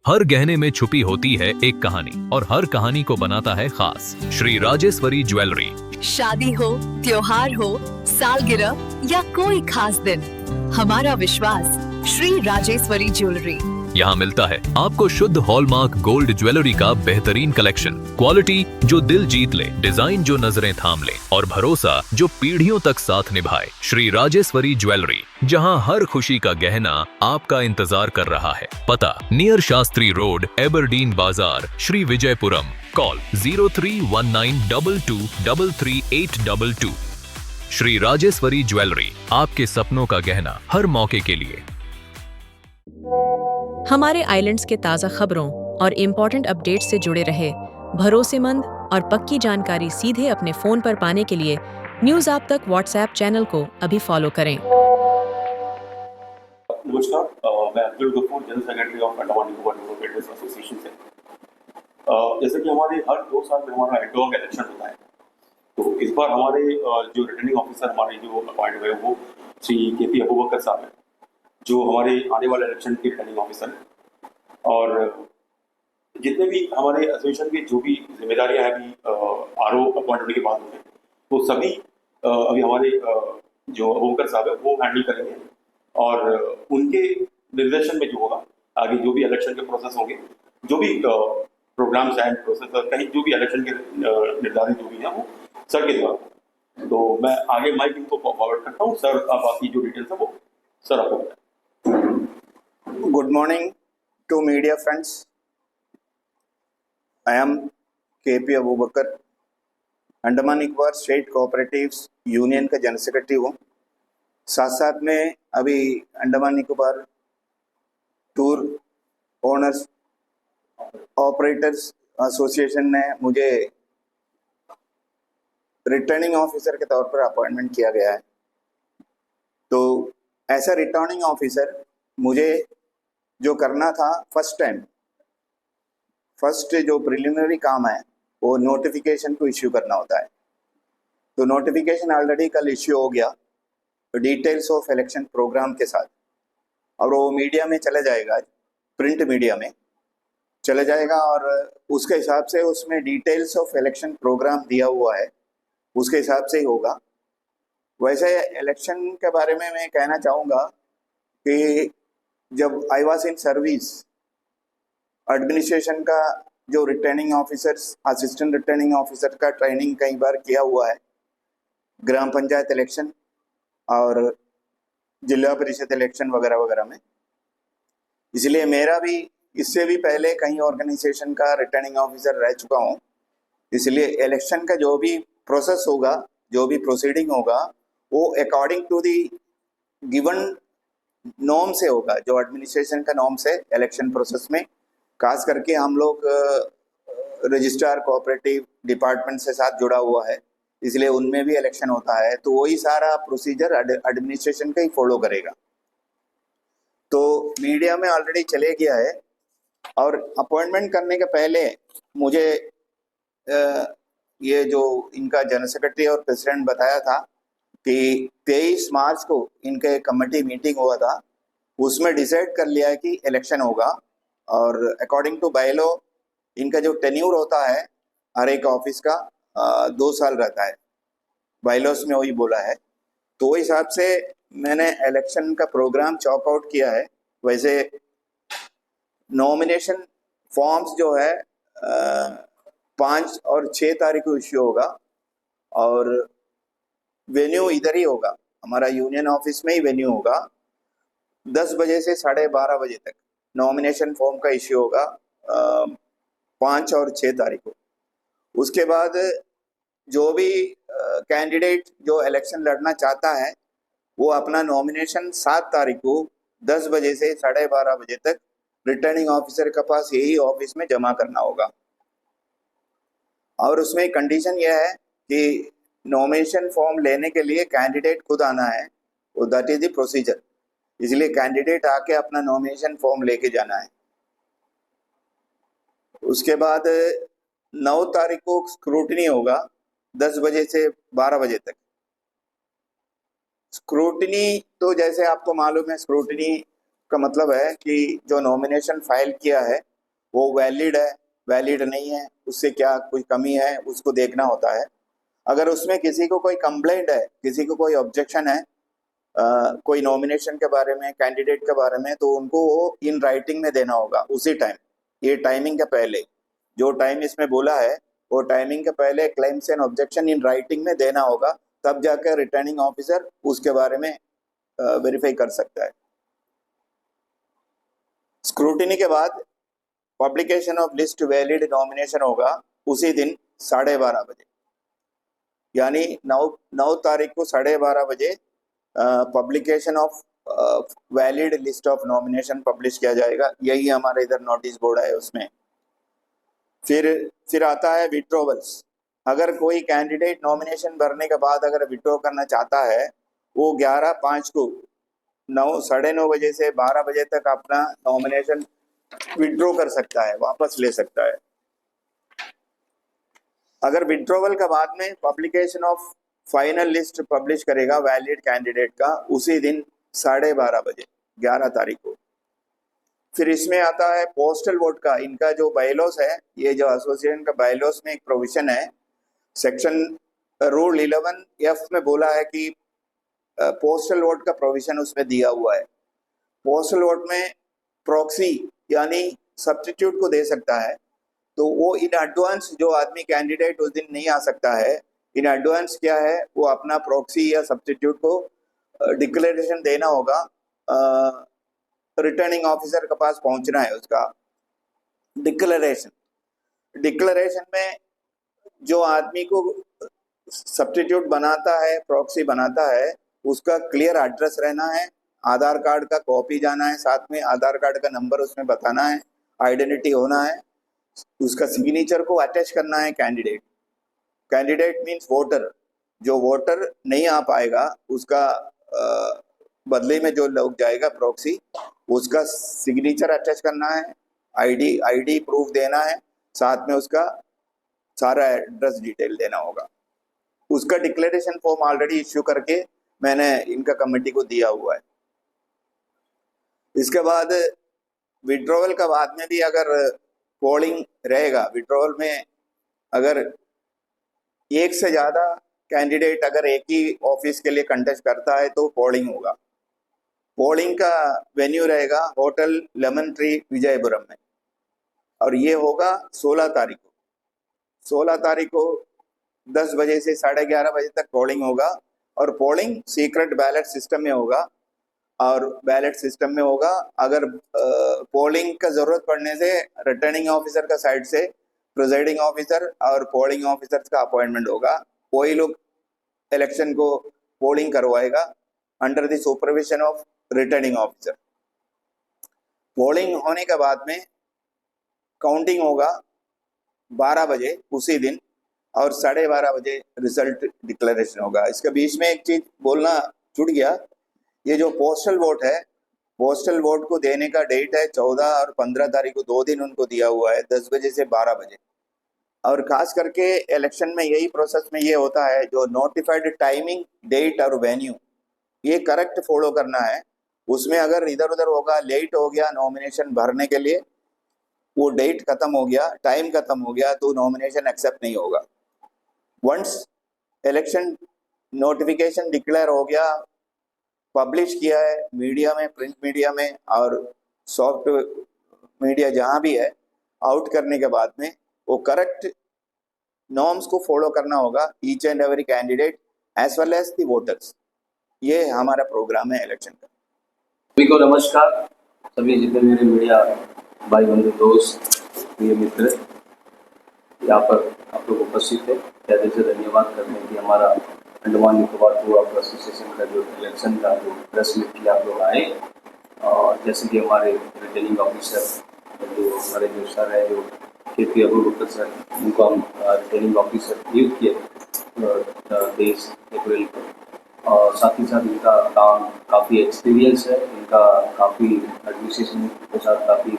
हर गहने में छुपी होती है एक कहानी और हर कहानी को बनाता है खास। श्री राजेश्वरी ज्वेलरी। शादी हो, त्योहार हो, सालगिरह या कोई खास दिन, हमारा विश्वास श्री राजेश्वरी ज्वेलरी। यहाँ मिलता है आपको शुद्ध हॉलमार्क गोल्ड ज्वेलरी का बेहतरीन कलेक्शन, क्वालिटी जो दिल जीत ले, डिजाइन जो नजरें थाम ले और भरोसा जो पीढ़ियों तक साथ निभाए। श्री राजेश्वरी ज्वेलरी, जहाँ हर खुशी का गहना आपका इंतजार कर रहा है। पता नियर शास्त्री रोड, एबरडीन बाजार, श्री विजयपुरम। कॉल 031922333822। श्री राजेश्वरी ज्वेलरी, आपके सपनों का गहना हर मौके के लिए। हमारे आइलैंड्स के ताज़ा खबरों और इम्पोर्टेंट अपडेट से जुड़े रहे, भरोसेमंद और पक्की जानकारी सीधे अपने फोन पर पाने के लिए न्यूज़ आप तक व्हाट्सएप चैनल को अभी फॉलो करें। नमस्कार, मैं Abdul Gafoor, general secretary of Andaman Nicobar development association से। जैसे कि हमारे हर 2 साल में हमारा एडहॉक इलेक्शन होता है, तो इस बार हमारे जो रिटर्निंग ऑफिसर हमारे जो अपॉइंट हुए वो श्री के.पी. अबूबकर साहब हैं, जो हमारे आने वाले इलेक्शन के रिटर्निंग ऑफिसर हैं। और जितने भी हमारे एसोसिएशन की जो भी जिम्मेदारियां हैं अभी आरओ अपॉइंट होने के बाद होंगे, तो सभी अभी हमारे जो अबूबकर साहब है वो हैंडल करेंगे। और उनके निर्देशन में जो होगा आगे जो भी इलेक्शन के प्रोसेस होंगे, जो भी प्रोग्राम्स एंड प्रोसेस कहीं जो भी इलेक्शन के निर्धारित जो भी हैं वो सर के द्वारा। तो मैं आगे माइक इनको फॉरवर्ड करता हूँ। सर, आप बाकी जो डिटेल्स है वो सर आपको बताएं। Good morning to media friends. I am K.P. Abubakar, Andaman Nicobar state cooperatives union का जनरल सेक्रेटरी हूँ। साथ साथ में अभी Andaman Nicobar tour owners operators association ने मुझे रिटर्निंग ऑफिसर के तौर पर अपॉइंटमेंट किया गया है। तो ऐसा रिटर्निंग ऑफिसर मुझे जो करना था फर्स्ट जो प्रिलिमिनरी काम है वो नोटिफिकेशन को इश्यू करना होता है। तो नोटिफिकेशन ऑलरेडी कल इश्यू हो गया डिटेल्स ऑफ इलेक्शन प्रोग्राम के साथ, और वो मीडिया में चला जाएगा, प्रिंट मीडिया में चला जाएगा। और उसके हिसाब से उसमें डिटेल्स ऑफ इलेक्शन प्रोग्राम दिया हुआ है, उसके हिसाब से ही होगा। वैसे इलेक्शन के बारे में मैं कहना चाहूँगा कि जब I was in service, administration का जो returning officers, assistant returning officer का ट्रेनिंग कई बार किया हुआ है, ग्राम पंचायत इलेक्शन और जिला परिषद इलेक्शन वगैरह वगैरह में। इसलिए मेरा भी इससे भी पहले कई ऑर्गेनाइजेशन का रिटर्निंग ऑफिसर रह चुका हूँ। इसलिए इलेक्शन का जो भी प्रोसेस होगा, जो भी प्रोसीडिंग होगा, वो according to the given norm से होगा, जो एडमिनिस्ट्रेशन का नॉर्म से इलेक्शन प्रोसेस में। खास करके हम लोग रजिस्ट्रार कोऑपरेटिव डिपार्टमेंट से साथ जुड़ा हुआ है, इसलिए उनमें भी इलेक्शन होता है, तो वही सारा प्रोसीजर एडमिनिस्ट्रेशन का ही फॉलो करेगा। तो मीडिया में ऑलरेडी चले गया है। और अपॉइंटमेंट करने के पहले मुझे ये जो इनका जनरल सेक्रेटरी और प्रेसिडेंट बताया था कि 23 मार्च को इनके कमेटी मीटिंग हुआ था, उसमें डिसाइड कर लिया है कि इलेक्शन होगा। और अकॉर्डिंग टू बायलॉ इनका जो टेन्यूर होता है हर एक ऑफिस का 2 साल रहता है, बायलॉस में वही बोला है। तो वही हिसाब से मैंने इलेक्शन का प्रोग्राम चॉक आउट किया है। वैसे नॉमिनेशन फॉर्म्स जो है 5 और 6 तारीख को इश्यू होगा, और वेन्यू इधर ही होगा, हमारा यूनियन ऑफिस में ही वेन्यू होगा। 10 बजे से 12:30 बजे तक नॉमिनेशन फॉर्म का इश्यू होगा 5 और 6 तारीख को। उसके बाद जो भी कैंडिडेट जो इलेक्शन लड़ना चाहता है वो अपना नॉमिनेशन 7 तारीख को 10 बजे से 12:30 बजे तक रिटर्निंग ऑफिसर के पास यही ऑफिस में जमा करना होगा। और उसमें कंडीशन यह है कि नॉमिनेशन फॉर्म लेने के लिए कैंडिडेट खुद आना है, वो दैट इज द प्रोसीजर। इसलिए कैंडिडेट आके अपना नॉमिनेशन फॉर्म लेके जाना है। उसके बाद 9 तारीख को स्क्रूटनी होगा 10 बजे से 12 बजे तक। स्क्रूटनी तो जैसे आपको मालूम है, स्क्रूटनी का मतलब है कि जो नॉमिनेशन फाइल किया है वो वैलिड नहीं है, उससे क्या कोई कमी है उसको देखना होता है। अगर उसमें किसी को कोई कंप्लेंट है, किसी को कोई ऑब्जेक्शन है कोई नॉमिनेशन के बारे में, कैंडिडेट के बारे में, तो उनको वो इन राइटिंग में देना होगा उसी टाइम। ये टाइमिंग के पहले जो टाइम इसमें बोला है वो टाइमिंग के पहले claims and objection in writing में देना होगा, तब जाकर रिटर्निंग ऑफिसर उसके बारे में वेरीफाई कर सकता है। स्क्रूटिनी के बाद publication of list valid nomination होगा उसी दिन 12:30 बजे, यानी 9 तारीख को 12:30 बजे publication of valid list of nomination publish किया जाएगा। यही हमारे इधर नोटिस बोर्ड है उसमें। फिर आता है विड्रॉवल्स। अगर कोई कैंडिडेट नॉमिनेशन भरने के बाद अगर विड्रॉ करना चाहता है, वो 11/5 को 9:30 बजे से 12 बजे तक अपना नॉमिनेशन विड्रॉ कर सकता है, वापस ले सकता है। अगर विड्रॉवल का बाद में publication of final list publish करेगा वैलिड कैंडिडेट का उसी दिन 12:30 बजे 11 तारीख को। फिर इसमें आता है पोस्टल वोट का। इनका जो बायलॉस है, ये जो एसोसिएशन का बायलॉस में एक प्रोविजन है, सेक्शन रूल 11F में बोला है कि पोस्टल वोट का प्रोविजन उसमें दिया हुआ है। पोस्टल वोट में प्रॉक्सी यानी सब्स्टिट्यूट को दे सकता है, तो वो इन एडवांस जो आदमी कैंडिडेट उस दिन नहीं आ सकता है, इन एडवांस क्या है, वो अपना प्रॉक्सी या सब्स्टिट्यूट को डिक्लेरेशन देना होगा। रिटर्निंग ऑफिसर के पास पहुंचना है उसका डिक्लेरेशन में जो आदमी को सब्स्टिट्यूट बनाता है, प्रॉक्सी बनाता है, उसका क्लियर एड्रेस रहना है, आधार कार्ड का कॉपी जाना है, साथ में आधार कार्ड का नंबर उसमें बताना है, आइडेंटिटी होना है, उसका सिग्नेचर को अटैच करना है। Candidate means voter. जो वोटर नहीं आ पाएगा उसका बदले में जो लोग जाएगा प्रॉक्सी, उसका सिग्नेचर अटैच करना है, आईडी प्रूफ देना है, साथ में उसका सारा एड्रेस डिटेल देना होगा। उसका डिक्लेरेशन फॉर्म ऑलरेडी इश्यू करके मैंने इनका कमेटी को दिया हुआ है। इसके बाद विड्रॉवल का बाद में भी अगर पोलिंग रहेगा, विड्रॉवल में अगर एक से ज़्यादा कैंडिडेट अगर एक ही ऑफिस के लिए कंटेस्ट करता है तो पोलिंग होगा। पोलिंग का वेन्यू रहेगा होटल लेमन ट्री विजयपुरम में, और ये होगा 16 तारीख को। 16 तारीख को 10 बजे से 11:30 बजे तक पोलिंग होगा, और पोलिंग सीक्रेट बैलेट सिस्टम में होगा। और बैलेट सिस्टम में होगा, अगर पोलिंग का ज़रूरत पड़ने से रिटर्निंग ऑफिसर का साइड से प्रिजाइडिंग ऑफिसर और पोलिंग ऑफिसर्स का अपॉइंटमेंट होगा। वही लोग इलेक्शन को पोलिंग करवाएगा under the supervision of returning officer. Polling होने के बाद में काउंटिंग होगा 12 बजे उसी दिन, और 12:30 बजे रिजल्ट डिक्लेरेशन होगा। इसके बीच में एक चीज बोलना छूट गया, ये जो पोस्टल वोट है, पोस्टल वोट को देने का डेट है 14 और 15 तारीख को, 2 दिन उनको दिया हुआ है, 10 बजे से 12 बजे। और खास करके इलेक्शन में यही प्रोसेस में ये होता है, जो नोटिफाइड टाइमिंग, डेट और वेन्यू, ये करेक्ट फॉलो करना है। उसमें अगर इधर उधर होगा, लेट हो गया नॉमिनेशन भरने के लिए, वो डेट खत्म हो गया, टाइम खत्म हो गया, तो नॉमिनेशन एक्सेप्ट नहीं होगा। वंस इलेक्शन नोटिफिकेशन डिक्लेयर हो गया, पब्लिश किया है मीडिया में, प्रिंट मीडिया में और सॉफ्ट मीडिया जहाँ भी है, आउट करने के बाद में वो करेक्ट नॉर्म्स को फॉलो करना होगा, each and every candidate as well as the voters. ये हमारा प्रोग्राम है इलेक्शन का। सभी को नमस्कार। सभी जितने मेरे मीडिया भाई बंधु, दोस्त, प्रिय मित्र यहाँ पर आप लोग उपस्थित है, ज़्यादा से धन्यवाद करने की। हमारा Andaman Nicobar tour of association का जो इलेक्शन का जो प्रेस मीट किया आप लोग आए, और जैसे कि हमारे रिटर्निंग ऑफिसर जो हमारे जो सर है, जो KP अबुबकर सर, उनको हम रिटर्निंग ऑफिसर नियुक्त किए 23 अप्रैल को। और साथ ही साथ इनका काम काफ़ी एक्सपीरियंस है, इनका काफ़ी एडमिनिस्ट्रेशन के साथ काफ़ी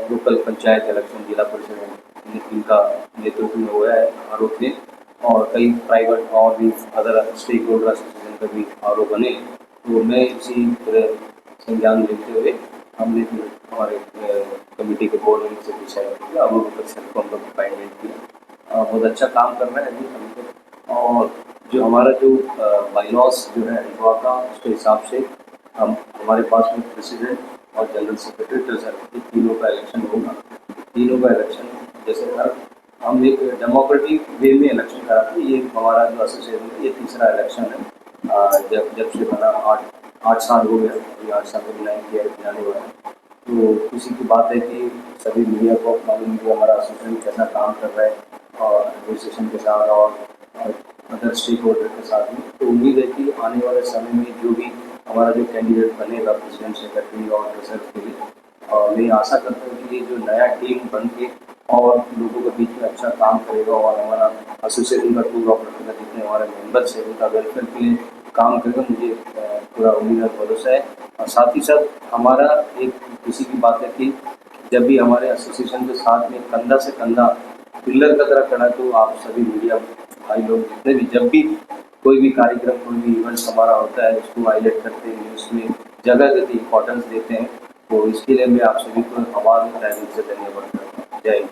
लोकल पंचायत इलेक्शन, जिला परिषद इनका नेतृत्व में हुआ है आरोप ने, और कई प्राइवेट और भी अदर स्टेक होल्डर एसोसिएशन का भी आरोप बने। तो मैं इसी तरह संज्ञान लेते हुए हमने भी हमारे कमेटी के बोर्ड में से डिसाइड किया, अबू बकर सर को हम लोग अपॉइंटमेंट किया। बहुत अच्छा काम कर रहे हैं अभी हम लोग। और जो हमारा जो बाईलॉस जो है अल्ट्रा का, उसके हिसाब से हम हमारे पास में प्रेसिडेंट और जनरल सेक्रेटरी ट्रेजरर, तीनों का इलेक्शन होगा। तीनों का इलेक्शन जैसे हम एक डेमोक्रेटिक वे में इलेक्शन कराते हैं। ये हमारा जो एसोसिएशन है, ये तीसरा इलेक्शन है। जब से बना 8 साल हो गया, अभी 8 साल में 9 ईयर जाने वाला है। तो खुशी की बात है कि सभी मीडिया को मालूम कि हमारा एसोसिएशन कैसा काम कर रहा है और एडमिनिस्ट्रेशन के साथ और अदर स्टेक होल्डर के साथ में। तो उम्मीद है कि आने वाले समय में जो भी हमारा जो कैंडिडेट बनेगा प्रेसिडेंट, सेक्रेटरी और ट्रेजरर के लिए, मैं आशा करता हूँ कि ये जो नया टीम बन के और लोगों के बीच में अच्छा काम करेगा और हमारा एसोसिएशन का टूर ऑपरेटर का जितने हमारे मेंबर्स हैं उनका वेलफेयर के लिए काम करेगा। मुझे पूरा उम्मीद और भरोसा है। और साथ ही साथ हमारा एक खुशी की बात है कि जब भी हमारे एसोसिएशन के साथ में कंधा से कंधा पिलर का तरह खड़ा, तो आप सभी मीडिया भाई लोग जितने भी जब भी कोई भी कार्यक्रम, कोई भी इवेंट्स हमारा होता है, उसको हाईलाइट करते हैं, न्यूज़ में जगह देते, इंपॉर्टेंस देते हैं। तो इसके लिए मैं आप सभी को आभार में तहे दिल से धन्यवाद करता हूँ। जय हिंद।